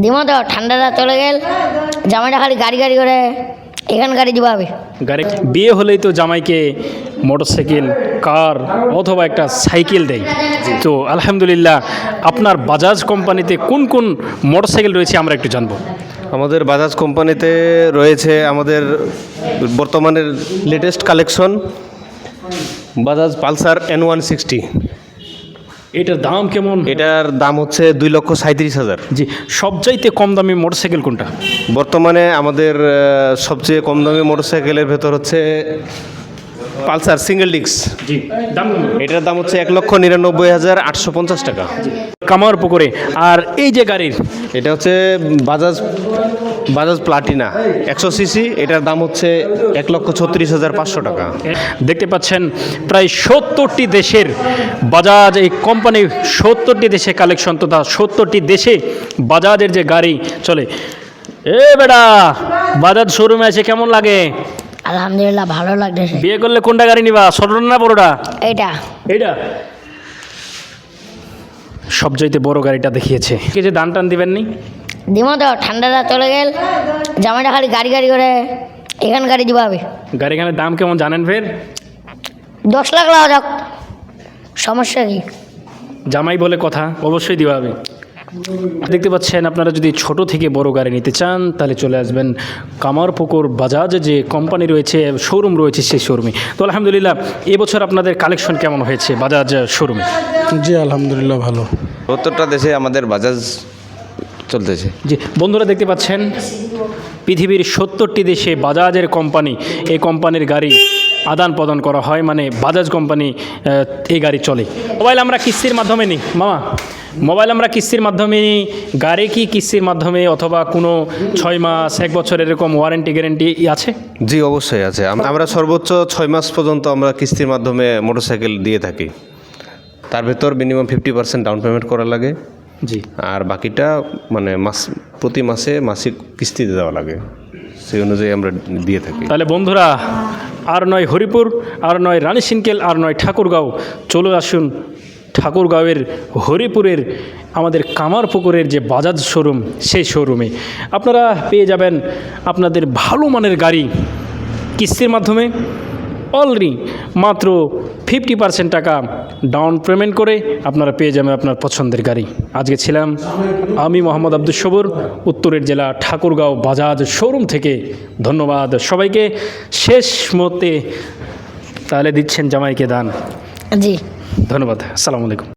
দিমো তো ঠান্ডাটা চলে গেল, জামাইটা খালি গাড়ি গাড়ি করে এখান গাড়ি দিবা হবে। গাড়ি বিয়ে হলেই তো জামাইকে মোটরসাইকেল, কার অথবা একটা সাইকেল দেয়। তো আলহামদুলিল্লাহ, আপনার বাজাজ কোম্পানিতে কোন কোন মোটরসাইকেল রয়েছে আমরা একটু জানবো। আমাদের বাজাজ কোম্পানিতে রয়েছে আমাদের বর্তমানের latest collection Bajaj Pulsar N160। এটার দাম কেমন? এটার দাম হচ্ছে 2,37,000। জি, সবচাইতে কম দামি মোটরসাইকেল কোনটা? বর্তমানে আমাদের সবচেয়ে কম দামি মোটরসাইকেলের ভেতর হচ্ছে পালসার সিঙ্গেল ডিস্ক। জি, দাম কেমন? এটার দাম হচ্ছে 1,99,850 টাকা। কামার পুকুরে। আর এই যে গাড়ির, এটা হচ্ছে বাজাজ বাজাজ প্লাটিনা 100 সিসি। এটার দাম হচ্ছে 1,36,500 টাকা। দেখতে পাচ্ছেন প্রায় 70টি দেশের বাজাজ এই কোম্পানি, 70টি দেশে কালেকশন তথা 70টি দেশে বাজাজের যে গাড়ি চলে। এ বেটা, বাজাজ শোরুমে আছে, কেমন লাগে? আলহামদুলিল্লাহ ভালো লাগতেছে। বিয়ে করলে কোনটা গাড়ি নিবা, ছোটটা না বড়টা? এইটা এইটা সবচাইতে বড় গাড়িটা দেখিয়েছে। কে যে দান টান দিবেন নি? দিমো তো ঠান্ডাটা চলে গেল, জামাইটা খালি গাড়ি গাড়ি করে এখান গাড়ি দিবা হবে। গাড়িখানের দাম কেমন জানেন ফের? 10 লাখ লাগা যাক, সমস্যা কি? জামাই বলে কথা, অবশ্যই দিবা হবে। দেখতে পাচ্ছেন, আপনারা যদি ছোট থেকে বড় গাড়ি নিতে চান তাহলে চলে আসবেন কামারপুকুর বাজাজ যে কোম্পানি রয়েছে, শোরুম রয়েছে, সেই শোরুমে। তো আলহামদুলিল্লাহ, এবছর আপনাদের কালেকশন কেমন হয়েছে বাজাজ শোরুমে? জি আলহামদুলিল্লাহ ভালো। ৭০টা দেশে আমাদের বাজাজ চলতেছে। জি বন্ধুরা, দেখতে পাচ্ছেন পৃথিবীর 70টি দেশে বাজাজের কোম্পানি, এই কোম্পানির গাড়ি আদান প্রদান করা হয়, মানে বাজাজ কোম্পানি এই গাড়ি চলে। মোবাইল আমরা কিস্তির মাধ্যমে নিই মামা, মোবাইল আমরা কিস্তির মাধ্যমে নিই। গাড়ি কি কিস্তির মাধ্যমে অথবা কোনো 6 মাস 1 বছর এরকম ওয়ারেন্টি গ্যারেন্টি আছে? জি অবশ্যই আছে। আমরা সর্বোচ্চ 6 মাস পর্যন্ত আমরা কিস্তির মাধ্যমে মোটরসাইকেল দিয়ে থাকি। তার ভেতর মিনিমাম 50% ডাউন পেমেন্ট করা লাগে। জি, আর বাকিটা মানে প্রতি মাসে মাসিক কিস্তিতে দেওয়া লাগে, সেই অনুযায়ী আমরা দিয়ে থাকি। তাহলে বন্ধুরা, আর নয় হরিপুর, আর নয় রানীশিনকেল, আর নয় ঠাকুরগাঁও, চলে আসুন ঠাকুরগাঁওয়ের হরিপুরের আমাদের কামারপুকুরের যে বাজাজ শোরুম, সেই শোরুমে আপনারা পেয়ে যাবেন আপনাদের ভালো মানের গাড়ি কিস্তির মাধ্যমে। অলরেডি মাত্র 50% টাকা ডাউন পেমেন্ট করে আপনারা পেয়ে যাবেন আপনার পছন্দের গাড়ি। আজকে ছিলাম আমি মোহাম্মদ আব্দুস সবুর, উত্তরের জেলা ঠাকুরগাঁও বাজাজ শোরুম থেকে। ধন্যবাদ সবাইকে। শেষ মুহূর্তে তাহলে দিচ্ছেন জামাইকে দান। জি ধন্যবাদ, আসসালামু আলাইকুম।